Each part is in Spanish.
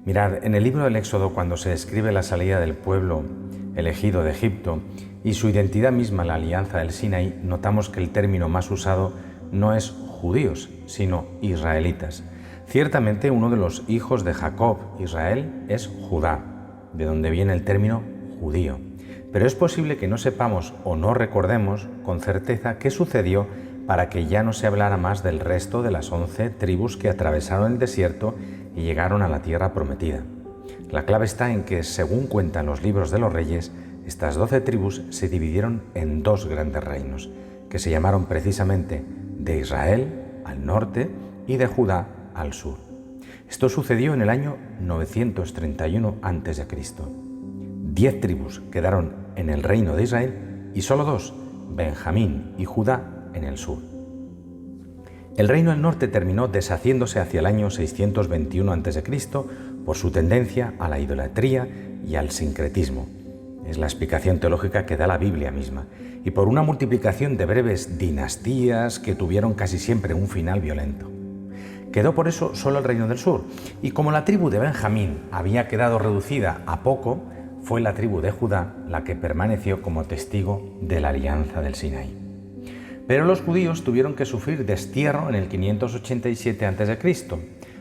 Mirad, en el libro del Éxodo, cuando se describe la salida del pueblo elegido de Egipto y su identidad misma, la alianza del Sinaí, notamos que el término más usado no es judíos, sino israelitas. Ciertamente uno de los hijos de Jacob, Israel, es Judá, de donde viene el término judío. Pero es posible que no sepamos o no recordemos con certeza qué sucedió para que ya no se hablara más del resto de las 11 tribus que atravesaron el desierto y llegaron a la tierra prometida. La clave está en que, según cuentan los libros de los reyes, estas 12 tribus se dividieron en dos grandes reinos, que se llamaron precisamente de Israel al norte y de Judá al sur. Esto sucedió en el año 931 a.C. 10 tribus quedaron en el reino de Israel y solo 2, Benjamín y Judá, en el sur. El reino del norte terminó deshaciéndose hacia el año 621 a.C. por su tendencia a la idolatría y al sincretismo. Es la explicación teológica que da la Biblia misma, y por una multiplicación de breves dinastías que tuvieron casi siempre un final violento. Quedó por eso solo el reino del sur, y como la tribu de Benjamín había quedado reducida a poco, fue la tribu de Judá la que permaneció como testigo de la alianza del Sinaí. Pero los judíos tuvieron que sufrir destierro en el 587 a.C.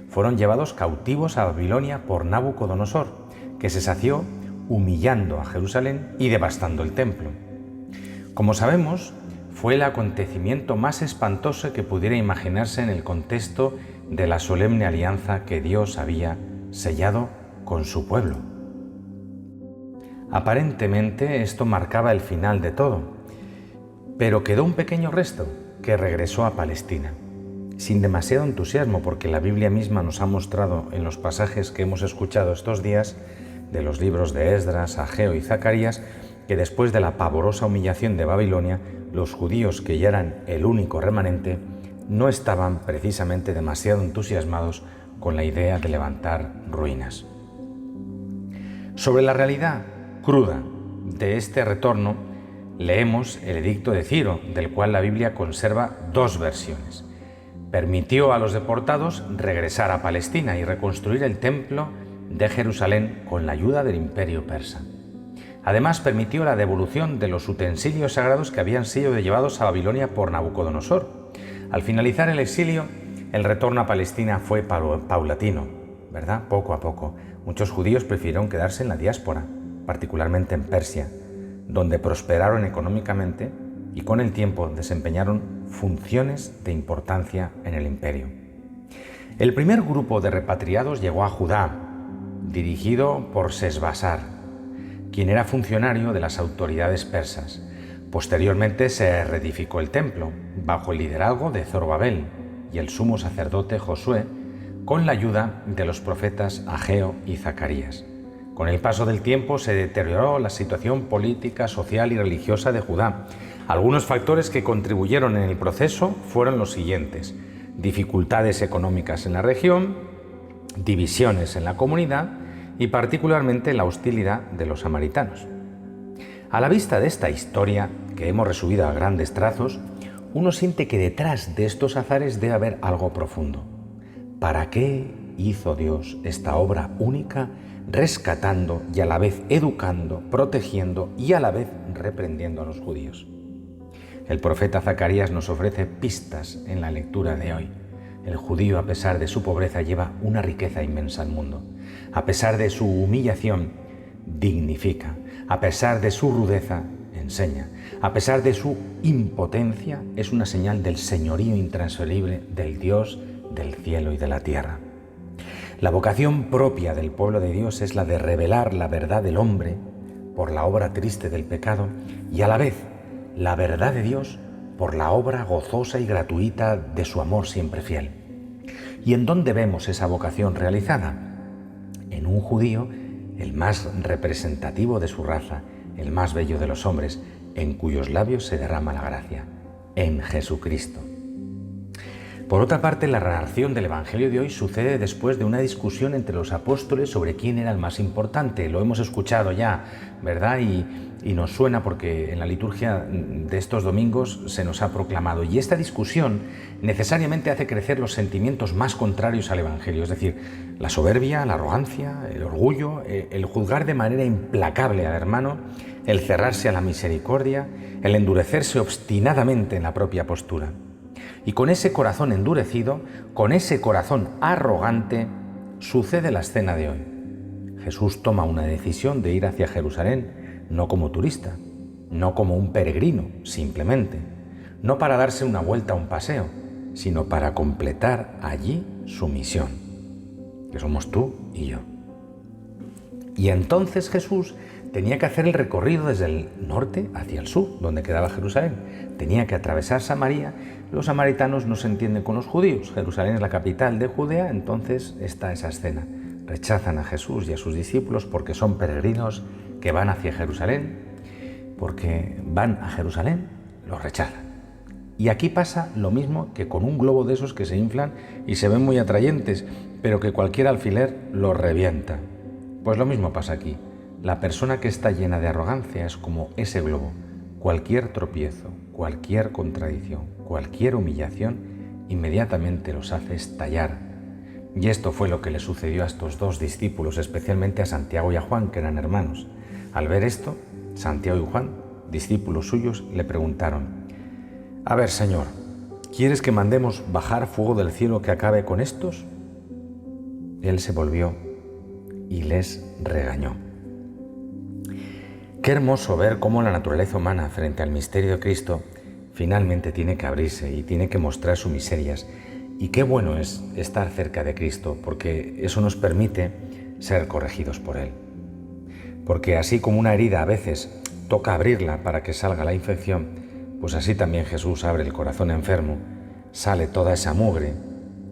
Fueron llevados cautivos a Babilonia por Nabucodonosor, que se sació humillando a Jerusalén y devastando el templo. Como sabemos, fue el acontecimiento más espantoso que pudiera imaginarse en el contexto de la solemne alianza que Dios había sellado con su pueblo. Aparentemente esto marcaba el final de todo, pero quedó un pequeño resto que regresó a Palestina, sin demasiado entusiasmo, porque la Biblia misma nos ha mostrado en los pasajes que hemos escuchado estos días de los libros de Esdras, Ageo y Zacarías, que después de la pavorosa humillación de Babilonia, los judíos, que ya eran el único remanente, no estaban precisamente demasiado entusiasmados con la idea de levantar ruinas. Sobre la realidad cruda de este retorno, leemos el edicto de Ciro, del cual la Biblia conserva dos versiones. Permitió a los deportados regresar a Palestina y reconstruir el templo de Jerusalén con la ayuda del imperio persa. Además, permitió la devolución de los utensilios sagrados que habían sido llevados a Babilonia por Nabucodonosor. Al finalizar el exilio, el retorno a Palestina fue paulatino, ¿verdad? Poco a poco. Muchos judíos prefirieron quedarse en la diáspora, particularmente en Persia, donde prosperaron económicamente y con el tiempo desempeñaron funciones de importancia en el imperio. El primer grupo de repatriados llegó a Judá, dirigido por Sesbasar, quien era funcionario de las autoridades persas. Posteriormente se reedificó el templo, bajo el liderazgo de Zorobabel y el sumo sacerdote Josué, con la ayuda de los profetas Ageo y Zacarías. Con el paso del tiempo se deterioró la situación política, social y religiosa de Judá. Algunos factores que contribuyeron en el proceso fueron los siguientes: dificultades económicas en la región, divisiones en la comunidad y particularmente la hostilidad de los samaritanos. A la vista de esta historia, que hemos resumido a grandes trazos, uno siente que detrás de estos azares debe haber algo profundo. ¿Para qué hizo Dios esta obra única, rescatando y a la vez educando, protegiendo y a la vez reprendiendo a los judíos? El profeta Zacarías nos ofrece pistas en la lectura de hoy. El judío, a pesar de su pobreza, lleva una riqueza inmensa al mundo. A pesar de su humillación, dignifica. A pesar de su rudeza, enseña. A pesar de su impotencia, es una señal del señorío intransferible del Dios del cielo y de la tierra. La vocación propia del pueblo de Dios es la de revelar la verdad del hombre por la obra triste del pecado y a la vez la verdad de Dios por la obra gozosa y gratuita de su amor siempre fiel. ¿Y en dónde vemos esa vocación realizada? En un judío, el más representativo de su raza, el más bello de los hombres, en cuyos labios se derrama la gracia, en Jesucristo. Por otra parte, la narración del Evangelio de hoy sucede después de una discusión entre los apóstoles sobre quién era el más importante. Lo hemos escuchado ya, ¿verdad? Y nos suena porque en la liturgia de estos domingos se nos ha proclamado. Y esta discusión necesariamente hace crecer los sentimientos más contrarios al Evangelio, es decir, La soberbia, la arrogancia, el orgullo, el juzgar de manera implacable al hermano, el cerrarse a la misericordia, el endurecerse obstinadamente en la propia postura. Y con ese corazón endurecido, con ese corazón arrogante, sucede la escena de hoy. Jesús toma una decisión de ir hacia Jerusalén, no como turista, no como un peregrino, simplemente, no para darse una vuelta a un paseo, sino para completar allí su misión, que somos tú y yo. Y entonces Jesús tenía que hacer el recorrido desde el norte hacia el sur, donde quedaba Jerusalén. Tenía que atravesar Samaria. Los samaritanos no se entienden con los judíos. Jerusalén es la capital de Judea, entonces está esa escena. Rechazan a Jesús y a sus discípulos porque son peregrinos que van hacia Jerusalén. Porque van a Jerusalén, los rechazan. Y aquí pasa lo mismo que con un globo de esos que se inflan y se ven muy atrayentes, pero que cualquier alfiler los revienta. Pues lo mismo pasa aquí. La persona que está llena de arrogancia es como ese globo. Cualquier tropiezo, cualquier contradicción, cualquier humillación, inmediatamente los hace estallar. Y esto fue lo que le sucedió a estos dos discípulos, especialmente a Santiago y a Juan, que eran hermanos. Al ver esto, Santiago y Juan, discípulos suyos, le preguntaron: «A ver, Señor, ¿quieres que mandemos bajar fuego del cielo que acabe con estos?». Él se volvió y les regañó. Qué hermoso ver cómo la naturaleza humana frente al misterio de Cristo finalmente tiene que abrirse y tiene que mostrar sus miserias. Y qué bueno es estar cerca de Cristo, porque eso nos permite ser corregidos por Él. Porque así como una herida a veces toca abrirla para que salga la infección, pues así también Jesús abre el corazón enfermo, sale toda esa mugre,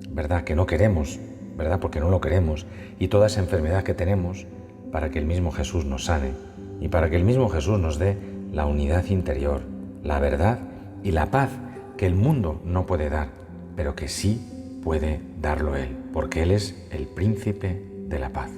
¿verdad?, que no queremos, ¿verdad?, porque no lo queremos, y toda esa enfermedad que tenemos, para que el mismo Jesús nos sane y para que el mismo Jesús nos dé la unidad interior, la verdad y la paz que el mundo no puede dar, pero que sí puede darlo Él, porque Él es el príncipe de la paz.